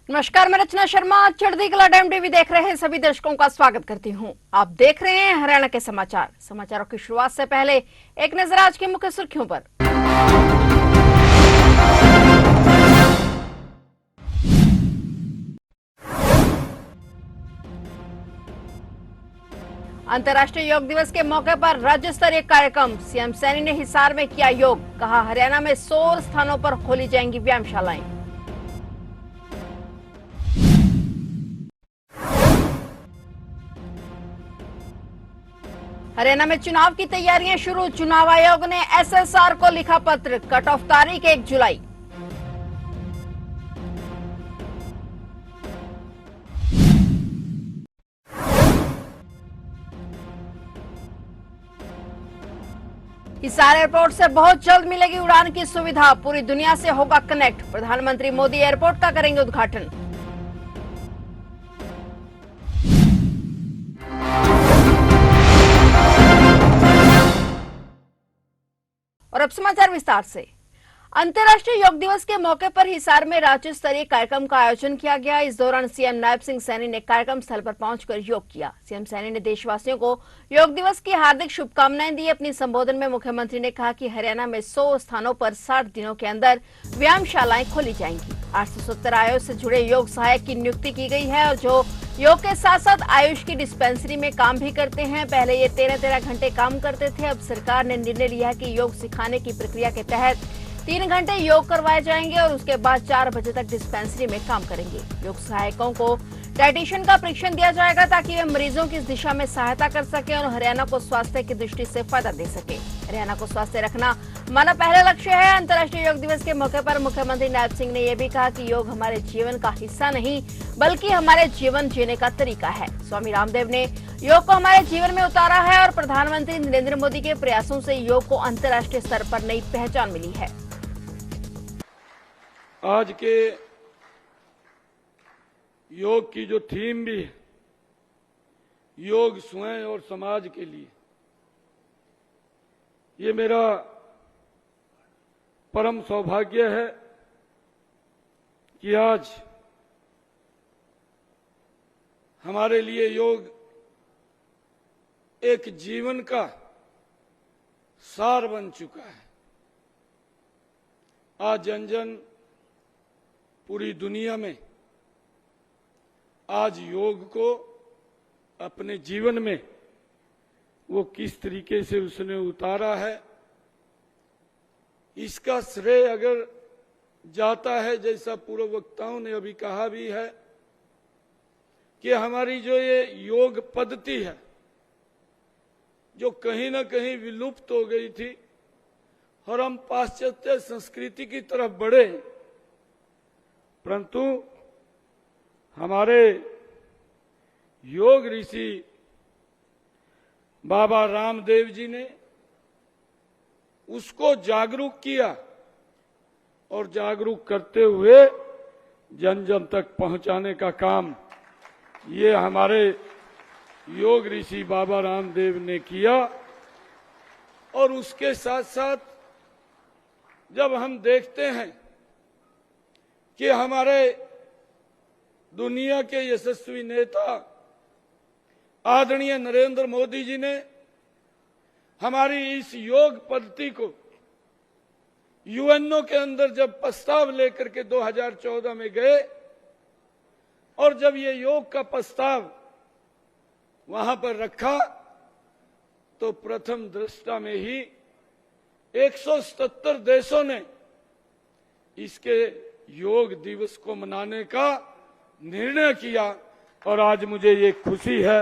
नमस्कार, मैं रचना शर्मा चढ़ती कला टाइम टीवी देख रहे हैं सभी दर्शकों का स्वागत करती हूं। आप देख रहे हैं हरियाणा के समाचारों की शुरुआत से पहले एक नजर आज की मुख्य सुर्खियों पर। अंतर्राष्ट्रीय योग दिवस के मौके पर राज्य स्तरीय कार्यक्रम, सीएम सैनी ने हिसार में किया योग। कहा, हरियाणा में 100 स्थानों पर खोली जाएंगी व्यायामशालाएं। हरियाणा में चुनाव की तैयारियां शुरू। चुनाव आयोग ने एसएसआर को लिखा पत्र। कट ऑफ तारीख 1 जुलाई। हिसार एयरपोर्ट से बहुत जल्द मिलेगी उड़ान की सुविधा। पूरी दुनिया से होगा कनेक्ट। प्रधानमंत्री मोदी एयरपोर्ट का करेंगे उद्घाटन। और अब समाचार विस्तार से। अंतर्राष्ट्रीय योग दिवस के मौके पर हिसार में राज्य स्तरीय कार्यक्रम का आयोजन किया गया। इस दौरान सीएम नायब सिंह सैनी ने कार्यक्रम स्थल पर पहुंचकर योग किया। सीएम सैनी ने देशवासियों को योग दिवस की हार्दिक शुभकामनाएं दी। अपने संबोधन में मुख्यमंत्री ने कहा कि हरियाणा में 100 स्थानों पर 60 दिनों के अंदर व्यायामशालाएं खोली जाएंगी। 870 आयुष से जुड़े योग सहायक की नियुक्ति की गई है और जो योग के साथ साथ आयुष की डिस्पेंसरी में काम भी करते हैं। पहले ये 13-13 घंटे काम करते थे। अब सरकार ने निर्णय लिया कि योग सिखाने की प्रक्रिया के तहत 3 घंटे योग करवाए जाएंगे और उसके बाद 4 बजे तक डिस्पेंसरी में काम करेंगे। योग सहायकों को डाइटिशियन का प्रशिक्षण दिया जाएगा ताकि वे मरीजों की इस दिशा में सहायता कर सके और हरियाणा को स्वास्थ्य की दृष्टि से फायदा दे सके। हरियाणा को स्वास्थ्य रखना हमारा पहला लक्ष्य है। अंतर्राष्ट्रीय योग दिवस के मौके पर मुख्यमंत्री नायब सिंह ने यह भी कहा कि योग हमारे जीवन का हिस्सा नहीं बल्कि हमारे जीवन जीने का तरीका है। स्वामी रामदेव ने योग को हमारे जीवन में उतारा है और प्रधानमंत्री नरेंद्र मोदी के प्रयासों से योग को अंतर्राष्ट्रीय स्तर पर नई पहचान मिली है। आज के योग की जो थीम भी है, योग स्वयं और समाज के लिए, ये मेरा परम सौभाग्य है कि आज हमारे लिए योग एक जीवन का सार बन चुका है। आज जन जन पूरी दुनिया में आज योग को अपने जीवन में वो किस तरीके से उसने उतारा है, इसका श्रेय अगर जाता है, जैसा पूर्व वक्ताओं ने अभी कहा भी है, कि हमारी जो ये योग पद्धति है जो कहीं ना कहीं विलुप्त हो गई थी और हम पाश्चात्य संस्कृति की तरफ बढ़े, परंतु हमारे योग ऋषि बाबा रामदेव जी ने उसको जागरूक किया और जागरूक करते हुए जन जन तक पहुंचाने का काम ये हमारे योग ऋषि बाबा रामदेव ने किया। और उसके साथ साथ जब हम देखते हैं कि हमारे दुनिया के यशस्वी नेता आदरणीय नरेंद्र मोदी जी ने हमारी इस योग पद्धति को यूएनओ के अंदर जब प्रस्ताव लेकर के 2014 में गए और जब ये योग का प्रस्ताव वहां पर रखा तो प्रथम दृष्टा में ही 177 देशों ने इसके योग दिवस को मनाने का निर्णय किया। और आज मुझे ये खुशी है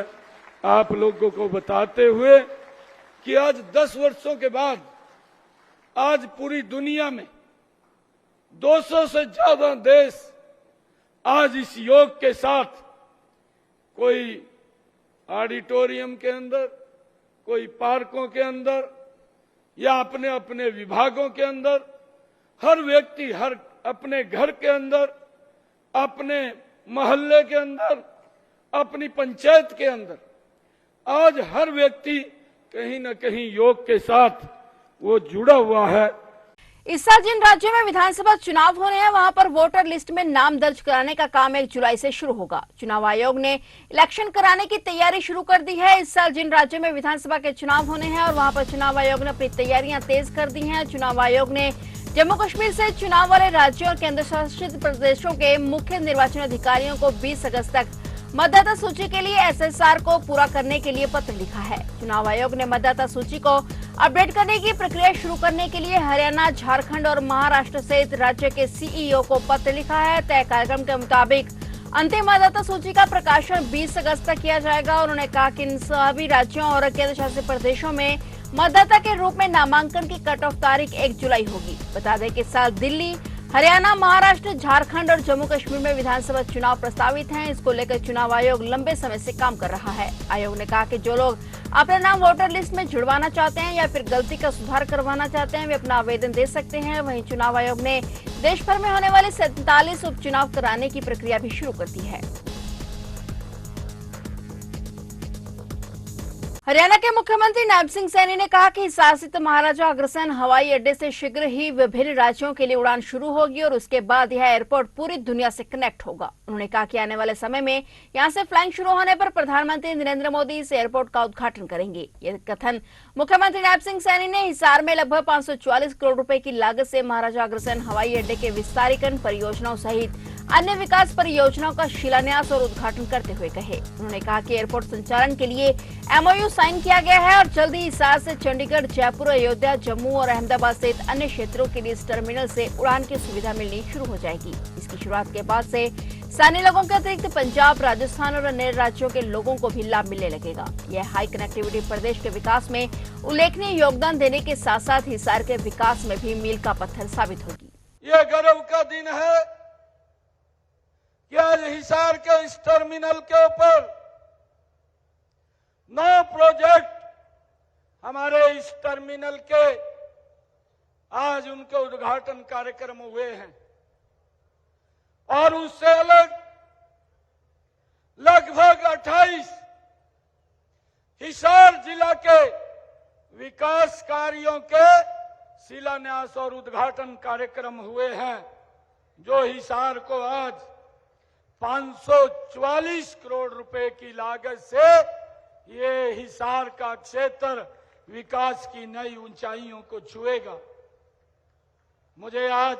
आप लोगों को बताते हुए कि आज 10 वर्षों के बाद आज पूरी दुनिया में 200 से ज्यादा देश आज इस योग के साथ, कोई ऑडिटोरियम के अंदर, कोई पार्कों के अंदर या अपने अपने विभागों के अंदर, हर व्यक्ति हर अपने घर के अंदर, अपने मोहल्ले के अंदर, अपनी पंचायत के अंदर, आज हर व्यक्ति कहीं न कहीं योग के साथ वो जुड़ा हुआ है। इस साल जिन राज्यों में विधानसभा चुनाव होने हैं वहां पर वोटर लिस्ट में नाम दर्ज कराने का काम 1 जुलाई से शुरू होगा। चुनाव आयोग ने इलेक्शन कराने की तैयारी शुरू कर दी है। इस साल जिन राज्यों में विधानसभा के चुनाव होने हैं और वहां पर चुनाव आयोग ने अपनी तैयारियां तेज कर दी हैं। चुनाव आयोग ने जम्मू कश्मीर से चुनाव वाले राज्यों और केंद्र शासित प्रदेशों के मुख्य निर्वाचन अधिकारियों को 20 अगस्त तक मतदाता सूची के लिए SSR को पूरा करने के लिए पत्र लिखा है। चुनाव आयोग ने मतदाता सूची को अपडेट करने की प्रक्रिया शुरू करने के लिए हरियाणा, झारखंड और महाराष्ट्र सहित राज्य के CEO को पत्र लिखा है। तय कार्यक्रम के मुताबिक अंतिम मतदाता सूची का प्रकाशन 20 अगस्त तक किया जाएगा। उन्होंने कहा कि इन सभी राज्यों और केंद्र शासित प्रदेशों में मतदाता के रूप में नामांकन की कट ऑफ तारीख 1 जुलाई होगी। बता दें कि इस साल दिल्ली, हरियाणा, महाराष्ट्र, झारखंड और जम्मू कश्मीर में विधानसभा चुनाव प्रस्तावित हैं। इसको लेकर चुनाव आयोग लंबे समय से काम कर रहा है। आयोग ने कहा कि जो लोग अपना नाम वोटर लिस्ट में जुड़वाना चाहते हैं या फिर गलती का सुधार करवाना चाहते हैं वे अपना आवेदन दे सकते हैं। वहीं चुनाव आयोग ने देश भर में होने वाले 47 उपचुनाव कराने की प्रक्रिया भी शुरू कर दी है। हरियाणा के मुख्यमंत्री नायब सिंह सैनी ने कहा कि हिसार स्थित महाराजा अग्रसेन हवाई अड्डे से शीघ्र ही विभिन्न राज्यों के लिए उड़ान शुरू होगी और उसके बाद यह एयरपोर्ट पूरी दुनिया से कनेक्ट होगा। उन्होंने कहा कि आने वाले समय में यहां से फ्लाइंग शुरू होने पर प्रधानमंत्री नरेंद्र मोदी इस एयरपोर्ट का उद्घाटन करेंगे। यह कथन मुख्यमंत्री नायब सिंह सैनी ने हिसार में लगभग 544 करोड़ रुपए की लागत से महाराजा अग्रसेन हवाई अड्डे के विस्तारीकरण परियोजनाओं सहित अन्य विकास परियोजनाओं का शिलान्यास और उद्घाटन करते हुए कहे। उन्होंने कहा कि एयरपोर्ट संचालन के लिए MOU साइन किया गया है और जल्द ही हिसार से चंडीगढ़, जयपुर, अयोध्या, जम्मू और अहमदाबाद सहित अन्य क्षेत्रों के लिए इस टर्मिनल से उड़ान की सुविधा मिलनी शुरू हो जाएगी। इसकी शुरुआत के बाद से स्थानीय लोगों के अतिरिक्त पंजाब, राजस्थान और अन्य राज्यों के लोगों को भी लाभ मिलने लगेगा। यह हाई कनेक्टिविटी प्रदेश के विकास में उल्लेखनीय योगदान देने के साथ साथ हिसार के विकास में भी मील का पत्थर साबित होगी। ये गर्व का दिन है कि आज हिसार के इस टर्मिनल के ऊपर 9 प्रोजेक्ट हमारे इस टर्मिनल के आज उनके उद्घाटन कार्यक्रम हुए हैं और उससे अलग लगभग 28 हिसार जिला के विकास कार्यों के शिलान्यास और उद्घाटन कार्यक्रम हुए हैं, जो हिसार को आज 544 करोड़ रुपए की लागत से ये हिसार का क्षेत्र विकास की नई ऊंचाइयों को छुएगा। मुझे आज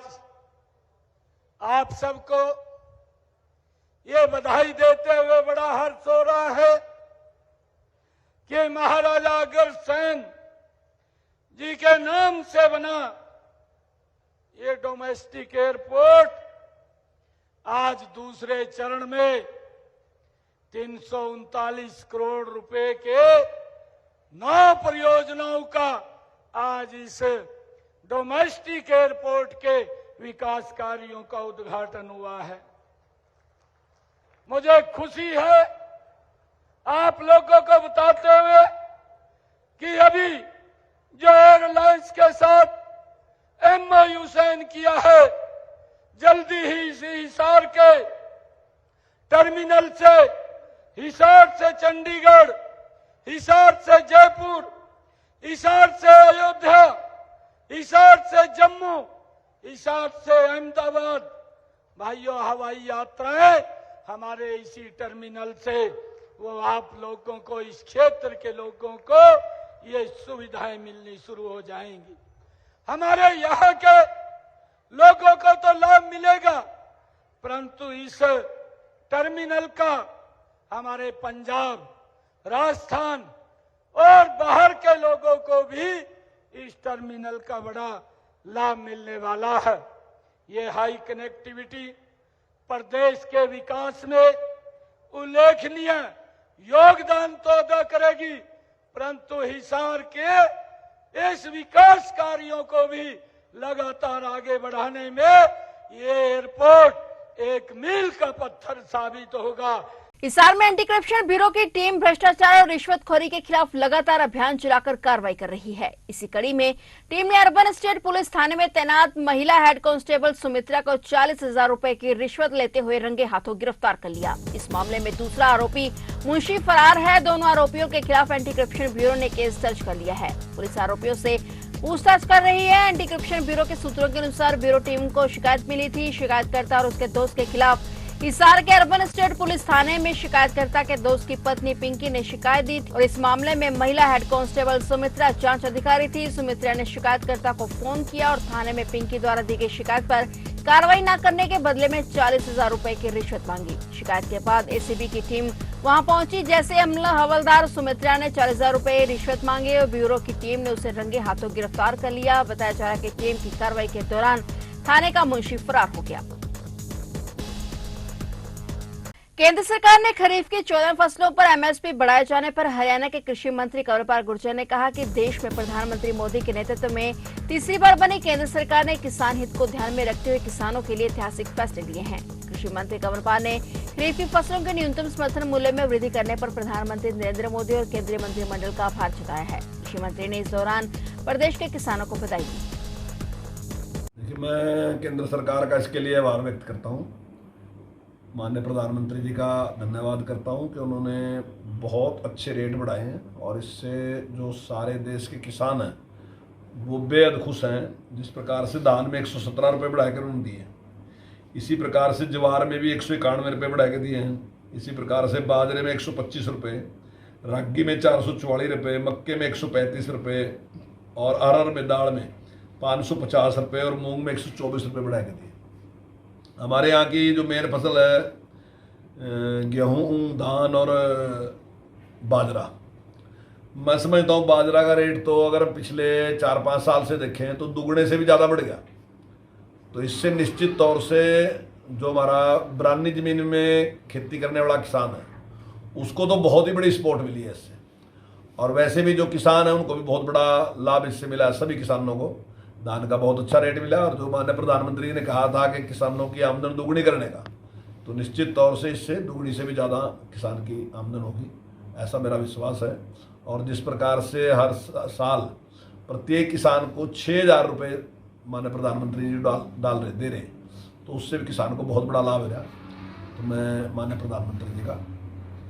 आप सबको ये बधाई देते हुए बड़ा हर्ष हो रहा है कि महाराजा अग्रसेन जी के नाम से बना ये डोमेस्टिक एयरपोर्ट आज दूसरे चरण में 339 करोड़ रुपए के 9 परियोजनाओं का आज इस डोमेस्टिक एयरपोर्ट के विकास कार्यों का उद्घाटन हुआ है। मुझे खुशी है आप लोगों को बताते हुए कि अभी जो एयरलाइंस के साथ MOU साइन किया है, जल्दी ही इसी हिसार के टर्मिनल से, हिसार से चंडीगढ़, हिसार से जयपुर, हिसार से अयोध्या, हिसार से जम्मू, हिसार से अहमदाबाद, भाइयों हवाई यात्राएं हमारे इसी टर्मिनल से वो आप लोगों को, इस क्षेत्र के लोगों को ये सुविधाएं मिलनी शुरू हो जाएंगी। हमारे यहाँ के लोगों को तो लाभ मिलेगा, परंतु इस टर्मिनल का हमारे पंजाब, राजस्थान और बाहर के लोगों को भी इस टर्मिनल का बड़ा लाभ मिलने वाला है। ये हाई कनेक्टिविटी प्रदेश के विकास में उल्लेखनीय योगदान तो अदा करेगी, परंतु हिसार के इस विकास कार्यों को भी लगातार आगे बढ़ाने में ये एयरपोर्ट एक मील का पत्थर साबित होगा। हिसार में एंटी करप्शन ब्यूरो की टीम भ्रष्टाचार और रिश्वतखोरी के खिलाफ लगातार अभियान चलाकर कार्रवाई कर रही है। इसी कड़ी में टीम ने अर्बन स्टेट पुलिस थाने में तैनात महिला हेड कांस्टेबल सुमित्रा को 40,000 रुपए की रिश्वत लेते हुए रंगे हाथों गिरफ्तार कर लिया। इस मामले में दूसरा आरोपी मुंशी फरार है। दोनों आरोपियों के खिलाफ एंटी करप्शन ब्यूरो ने केस दर्ज कर लिया है। पुलिस आरोपियों से पूछताछ कर रही है। एंटी करप्शन ब्यूरो के सूत्रों के अनुसार ब्यूरो टीम को शिकायत मिली थी। शिकायतकर्ता और उसके दोस्त के खिलाफ हिसार के अर्बन स्टेट पुलिस थाने में शिकायतकर्ता के दोस्त की पत्नी पिंकी ने शिकायत दी और इस मामले में महिला हेड कांस्टेबल सुमित्रा जांच अधिकारी थी। सुमित्रा ने शिकायतकर्ता को फोन किया और थाने में पिंकी द्वारा दी गई शिकायत पर कार्रवाई न करने के बदले में 40,000 रुपए की रिश्वत मांगी। शिकायत के बाद एसीबी की टीम वहां पहुंची। जैसे हवलदार सुमित्रा ने 40,000 रुपए रिश्वत मांगे और ब्यूरो की टीम ने उसे रंगे हाथों गिरफ्तार कर लिया। बताया जा रहा है कि टीम की कार्रवाई के दौरान थाने का मुंशी फरार हो गया। केंद्र सरकार ने खरीफ की 14 फसलों पर एमएसपी बढ़ाए जाने पर हरियाणा के कृषि मंत्री कंवरपाल गुर्जर ने कहा कि देश में प्रधानमंत्री मोदी के नेतृत्व में तीसरी बार बनी केंद्र सरकार ने किसान हित को ध्यान में रखते हुए किसानों के लिए ऐतिहासिक फैसले लिए हैं। कृषि मंत्री कंवरपाल ने खरीफ की फसलों के न्यूनतम समर्थन मूल्य में वृद्धि करने पर प्रधानमंत्री नरेंद्र मोदी और केंद्रीय मंत्रिमंडल का आभार जताया है। कृषि मंत्री ने इस दौरान प्रदेश के किसानों को बधाई दी। मैं केंद्र सरकार का इसके लिए आभार व्यक्त करता हूँ। माननीय प्रधानमंत्री जी का धन्यवाद करता हूं कि उन्होंने बहुत अच्छे रेट बढ़ाए हैं और इससे जो सारे देश के किसान हैं वो बेहद खुश हैं। जिस प्रकार से धान में 117 रुपये बढ़ा कर उन्होंने दिए, इसी प्रकार से ज्वार में भी 191 रुपये बढ़ा के दिए हैं। इसी प्रकार से बाजरे में 125 रुपये, रागी में 444 रुपये, मक्के में 135 रुपये और अरहर में दाल में 550 रुपये और मूंग में 124 रुपये बढ़ा के दिए। हमारे यहाँ की जो मेन फसल है गेहूँ, धान और बाजरा, मैं समझता हूँ बाजरा का रेट तो अगर पिछले 4-5 साल से देखें तो दुगने से भी ज़्यादा बढ़ गया। तो इससे निश्चित तौर से जो हमारा बरानी ज़मीन में खेती करने वाला किसान है उसको तो बहुत ही बड़ी सपोर्ट मिली है इससे, और वैसे भी जो किसान है उनको भी बहुत बड़ा लाभ इससे मिला है। सभी किसानों को धान का बहुत अच्छा रेट मिला और जो माननीय प्रधानमंत्री ने कहा था कि किसानों की आमदन दोगुनी करने का, तो निश्चित तौर से इससे दुगनी से भी ज़्यादा किसान की आमदन होगी, ऐसा मेरा विश्वास है। और जिस प्रकार से हर साल प्रत्येक किसान को 6,000 रुपये माननीय प्रधानमंत्री जी दे रहे, तो उससे भी किसान को बहुत बड़ा लाभ हो रहा है। तो मैं माननीय प्रधानमंत्री जी का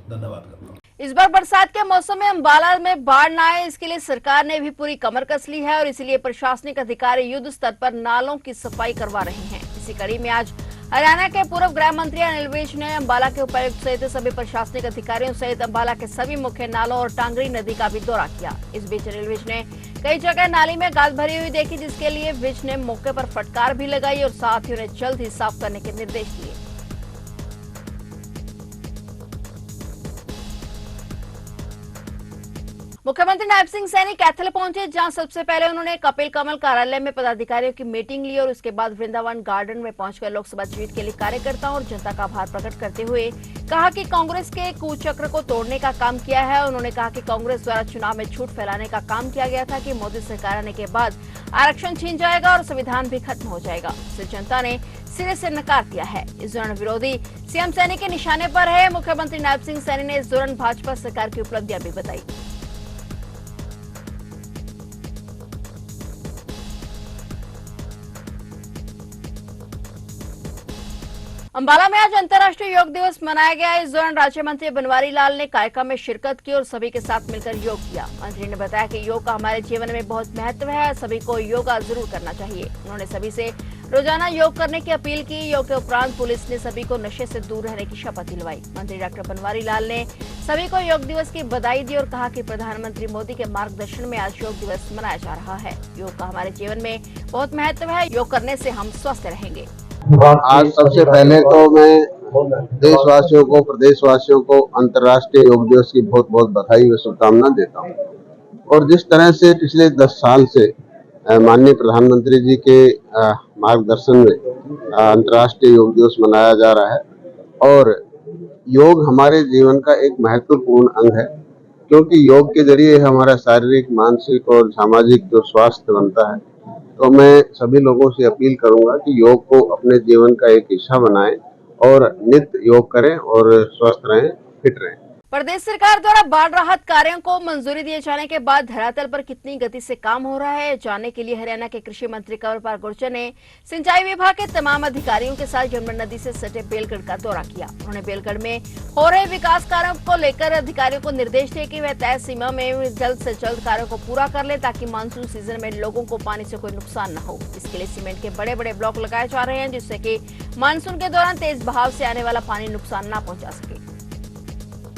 धन्यवाद करता हूँ। इस बार बरसात के मौसम में अंबाला में बाढ़ न आए, इसके लिए सरकार ने भी पूरी कमर कस ली है और इसलिए प्रशासनिक अधिकारी युद्ध स्तर पर नालों की सफाई करवा रहे हैं। इसी कड़ी में आज हरियाणा के पूर्व गृह मंत्री अनिल विज ने अंबाला के उपायुक्त सहित सभी प्रशासनिक अधिकारियों सहित अंबाला के सभी मुख्य नालों और टांगरी नदी का भी दौरा किया। इस बीच अनिल विज ने कई जगह नाली में गाद भरी हुई देखी, जिसके लिए विज ने मौके पर फटकार भी लगाई और साथ ही उन्हें जल्द ही साफ करने के निर्देश दिए। मुख्यमंत्री नायब सिंह सैनी कैथल पहुंचे, जहां सबसे पहले उन्होंने कपिल कमल कार्यालय में पदाधिकारियों की मीटिंग ली और उसके बाद वृंदावन गार्डन में पहुंचकर लोकसभा जीत के लिए कार्यकर्ताओं और जनता का आभार प्रकट करते हुए कहा कि कांग्रेस के कुचक्र को तोड़ने का काम किया है। उन्होंने कहा कि कांग्रेस द्वारा चुनाव में झूठ फैलाने का काम किया गया था कि मोदी सरकार आने के बाद आरक्षण छीन जाएगा और संविधान भी खत्म हो जाएगा। इसे जनता ने सिरे से नकार दिया है। इस दौरान विरोधी सीएम सैनी के निशाने पर है। मुख्यमंत्री नायब सिंह सैनी ने इस दौरान भाजपा सरकार की उपलब्धियां भी बताई। अंबाला में आज अंतर्राष्ट्रीय योग दिवस मनाया गया। इस दौरान राज्य मंत्री बनवारी लाल ने कार्यक्रम में शिरकत की और सभी के साथ मिलकर योग किया। मंत्री ने बताया कि योग का हमारे जीवन में बहुत महत्व है, सभी को योगा जरूर करना चाहिए। उन्होंने सभी से रोजाना योग करने की अपील की। योग के उपरांत पुलिस ने सभी को नशे से दूर रहने की शपथ दिलवाई। मंत्री डॉक्टर बनवारी लाल ने सभी को योग दिवस की बधाई दी और कहा कि प्रधानमंत्री मोदी के मार्गदर्शन में आज योग दिवस मनाया जा रहा है। योग का हमारे जीवन में बहुत महत्व है, योग करने से हम स्वस्थ रहेंगे। आज सबसे पहले तो मैं देशवासियों को, प्रदेशवासियों को अंतर्राष्ट्रीय योग दिवस की बहुत बहुत बधाई व शुभकामनाएं देता हूं। और जिस तरह से पिछले 10 साल से माननीय प्रधानमंत्री जी के मार्गदर्शन में अंतर्राष्ट्रीय योग दिवस मनाया जा रहा है और योग हमारे जीवन का एक महत्वपूर्ण अंग है, क्योंकि योग के जरिए हमारा शारीरिक, मानसिक और सामाजिक जो स्वास्थ्य बनता है। तो मैं सभी लोगों से अपील करूंगा कि योग को अपने जीवन का एक हिस्सा बनाएं और नित्य योग करें और स्वस्थ रहें, फिट रहें। प्रदेश सरकार द्वारा बाढ़ राहत कार्यों को मंजूरी दिए जाने के बाद धरातल पर कितनी गति से काम हो रहा है, जानने के लिए हरियाणा के कृषि मंत्री कंवरपाल गुर्जर ने सिंचाई विभाग के तमाम अधिकारियों के साथ यमुना नदी से सटे बेलगढ़ का दौरा किया। उन्होंने बेलगढ़ में हो रहे विकास कार्यों को लेकर अधिकारियों को निर्देश दिए कि वे तय सीमा में जल्द से जल्द कार्यों को पूरा कर ले, ताकि मानसून सीजन में लोगों को पानी से कोई नुकसान न हो। इसके लिए सीमेंट के बड़े बड़े ब्लॉक लगाए जा रहे हैं, जिससे कि मानसून के दौरान तेज बहाव से आने वाला पानी नुकसान न पहुंचा सके।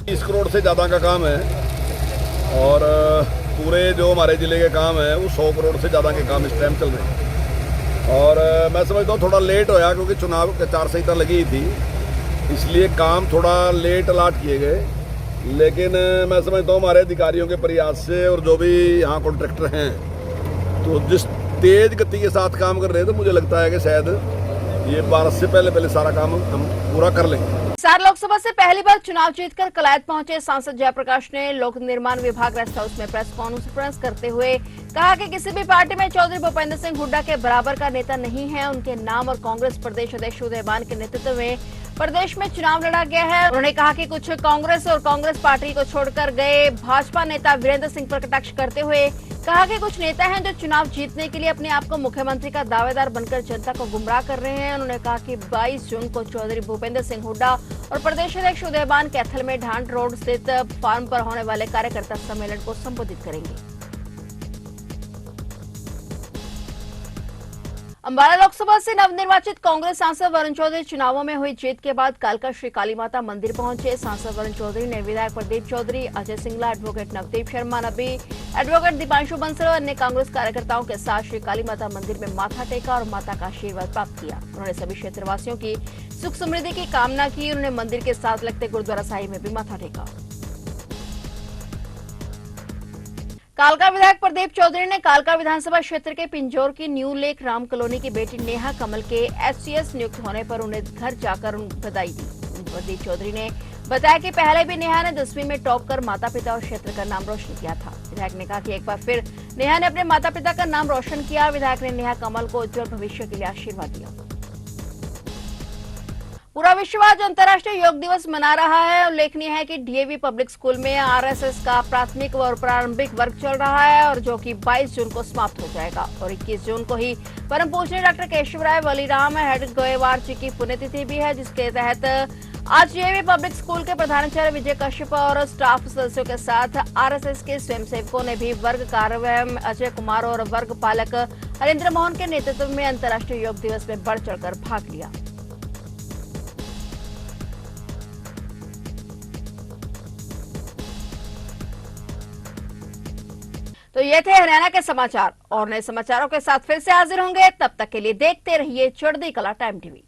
30 करोड़ से ज़्यादा का काम है और पूरे जो हमारे ज़िले के काम है वो 100 करोड़ से ज़्यादा के काम इस टाइम चल रहे हैं। और मैं समझता हूँ थोड़ा लेट होया, क्योंकि चुनाव की आचार संहिता लगी थी, इसलिए काम थोड़ा लेट अलाट किए गए। लेकिन मैं समझता हूँ हमारे अधिकारियों के प्रयास से और जो भी यहाँ कॉन्ट्रैक्टर हैं, तो जिस तेज़ गति के साथ काम कर रहे हैं, तो मुझे लगता है कि शायद ये 12 से पहले सारा काम हम पूरा कर लेंगे। हिसार लोकसभा से पहली बार चुनाव जीतकर कलायत पहुंचे सांसद जयप्रकाश ने लोक निर्माण विभाग रेस्ट हाउस में प्रेस कॉन्फ्रेंस करते हुए कहा कि किसी भी पार्टी में चौधरी भूपेंद्र सिंह हुड्डा के बराबर का नेता नहीं है। उनके नाम और कांग्रेस प्रदेश अध्यक्ष उदयमान के नेतृत्व में प्रदेश में चुनाव लड़ा गया है। उन्होंने कहा कि कुछ कांग्रेस और कांग्रेस पार्टी को छोड़कर गए भाजपा नेता वीरेंद्र सिंह पर कटाक्ष करते हुए कहा कि कुछ नेता हैं जो चुनाव जीतने के लिए अपने आप को मुख्यमंत्री का दावेदार बनकर जनता को गुमराह कर रहे हैं। उन्होंने कहा कि 22 जून को चौधरी भूपेंद्र सिंह हुड्डा और प्रदेश अध्यक्ष उदयमान कैथल में ढांड रोड स्थित फार्म पर होने वाले कार्यकर्ता सम्मेलन को संबोधित करेंगे। अंबाला लोकसभा से नवनिर्वाचित कांग्रेस सांसद वरुण चौधरी चुनावों में हुई जीत के बाद कालका श्री काली माता मंदिर पहुंचे। सांसद वरुण चौधरी ने विधायक प्रदीप चौधरी, अजय सिंगला, एडवोकेट नवदीप शर्मा नबी, एडवोकेट दीपांशु बंसल और अन्य कांग्रेस कार्यकर्ताओं के साथ श्री काली माता मंदिर में माथा टेका और माता का आशीर्वाद प्राप्त किया। उन्होंने सभी क्षेत्रवासियों की सुख समृद्धि की कामना की। उन्होंने मंदिर के साथ लगते गुरुद्वारा साहिब में भी माथा टेका। कालका विधायक प्रदीप चौधरी ने कालका विधानसभा क्षेत्र के पिंजौर की न्यू लेक राम कॉलोनी की बेटी नेहा कमल के एचसीएस नियुक्त होने पर उन्हें घर जाकर बधाई दी। प्रदीप चौधरी ने बताया कि पहले भी नेहा ने 10वीं में टॉप कर माता पिता और क्षेत्र का नाम रोशन किया था। विधायक ने कहा कि एक बार फिर नेहा ने अपने माता पिता का नाम रोशन किया। विधायक ने नेहा कमल को उज्जवल भविष्य के लिए आशीर्वाद दिया। पूरा विश्व आज अंतर्राष्ट्रीय योग दिवस मना रहा है। उल्लेखनीय है कि डीएवी पब्लिक स्कूल में आरएसएस का प्राथमिक और प्रारंभिक वर्ग चल रहा है और जो कि 22 जून को समाप्त हो जाएगा। और 21 जून को ही परम पूजनीय डॉक्टर केशव राय वलीराम हेड गोयवार जी की पुण्यतिथि भी है, जिसके तहत आज डीएवी पब्लिक स्कूल के प्रधानाचार्य विजय कश्यप और स्टाफ सदस्यों के साथ आरएसएस के स्वयंसेवकों ने भी वर्ग कार्यालय अजय कुमार और वर्ग पालक हरेंद्र मोहन के नेतृत्व में अंतर्राष्ट्रीय योग दिवस में बढ़ चढ़कर भाग लिया। तो ये थे हरियाणा के समाचार और नए समाचारों के साथ फिर से हाजिर होंगे। तब तक के लिए देखते रहिए चढ़ती कला टाइम टीवी।